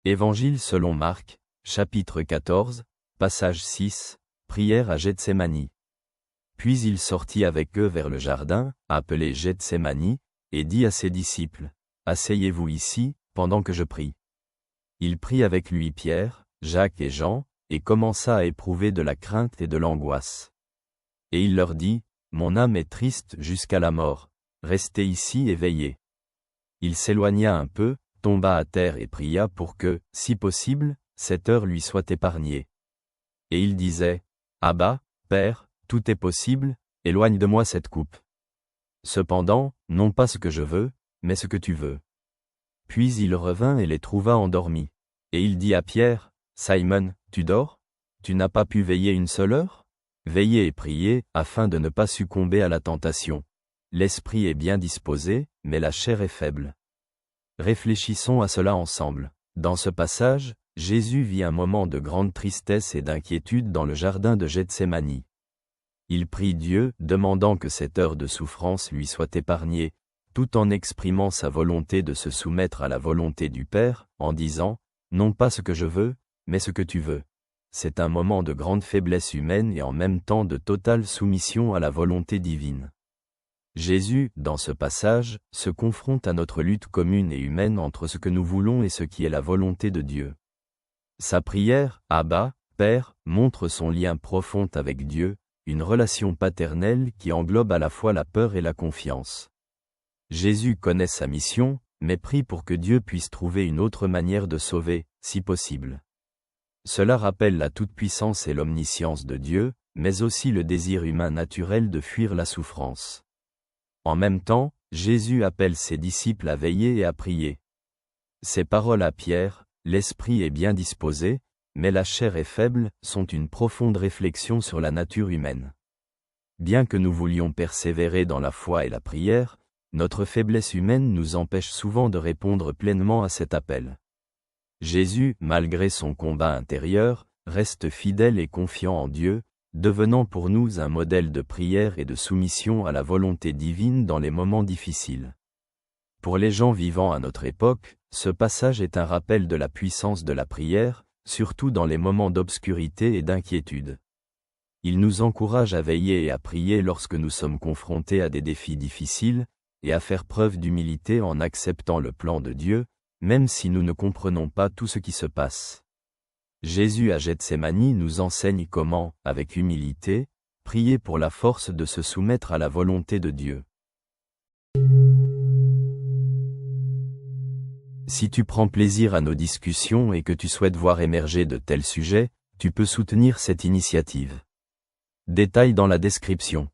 Évangile selon Marc, chapitre 14, passage 6, prière à Gethsémani. Puis il sortit avec eux vers le jardin, appelé Gethsémani, et dit à ses disciples, « Asseyez-vous ici, pendant que je prie. » Il prit avec lui Pierre, Jacques et Jean, et commença à éprouver de la crainte et de l'angoisse. Et il leur dit, « Mon âme est triste jusqu'à la mort, restez ici et veillez. » Il s'éloigna un peu, tomba à terre et pria pour que, si possible, cette heure lui soit épargnée. Et il disait, « Abba, Père, tout est possible, éloigne de moi cette coupe. Cependant, non pas ce que je veux, mais ce que tu veux. » Puis il revint et les trouva endormis. Et il dit à Pierre, « Simon, tu dors? Tu n'as pas pu veiller une seule heure? Veillez et priez, afin de ne pas succomber à la tentation. L'esprit est bien disposé, mais la chair est faible. » Réfléchissons à cela ensemble. Dans ce passage, Jésus vit un moment de grande tristesse et d'inquiétude dans le jardin de Gethsémani. Il prie Dieu, demandant que cette heure de souffrance lui soit épargnée, tout en exprimant sa volonté de se soumettre à la volonté du Père, en disant, « Non pas ce que je veux, mais ce que tu veux. » C'est un moment de grande faiblesse humaine et en même temps de totale soumission à la volonté divine. Jésus, dans ce passage, se confronte à notre lutte commune et humaine entre ce que nous voulons et ce qui est la volonté de Dieu. Sa prière, Abba, Père, montre son lien profond avec Dieu, une relation paternelle qui englobe à la fois la peur et la confiance. Jésus connaît sa mission, mais prie pour que Dieu puisse trouver une autre manière de sauver, si possible. Cela rappelle la toute-puissance et l'omniscience de Dieu, mais aussi le désir humain naturel de fuir la souffrance. En même temps, Jésus appelle ses disciples à veiller et à prier. Ces paroles à Pierre, « L'esprit est bien disposé, mais la chair est faible » sont une profonde réflexion sur la nature humaine. Bien que nous voulions persévérer dans la foi et la prière, notre faiblesse humaine nous empêche souvent de répondre pleinement à cet appel. Jésus, malgré son combat intérieur, reste fidèle et confiant en Dieu, devenant pour nous un modèle de prière et de soumission à la volonté divine dans les moments difficiles. Pour les gens vivant à notre époque, ce passage est un rappel de la puissance de la prière, surtout dans les moments d'obscurité et d'inquiétude. Il nous encourage à veiller et à prier lorsque nous sommes confrontés à des défis difficiles, et à faire preuve d'humilité en acceptant le plan de Dieu, même si nous ne comprenons pas tout ce qui se passe. Jésus à Gethsémani nous enseigne comment, avec humilité, prier pour la force de se soumettre à la volonté de Dieu. Si tu prends plaisir à nos discussions et que tu souhaites voir émerger de tels sujets, tu peux soutenir cette initiative. Détails dans la description.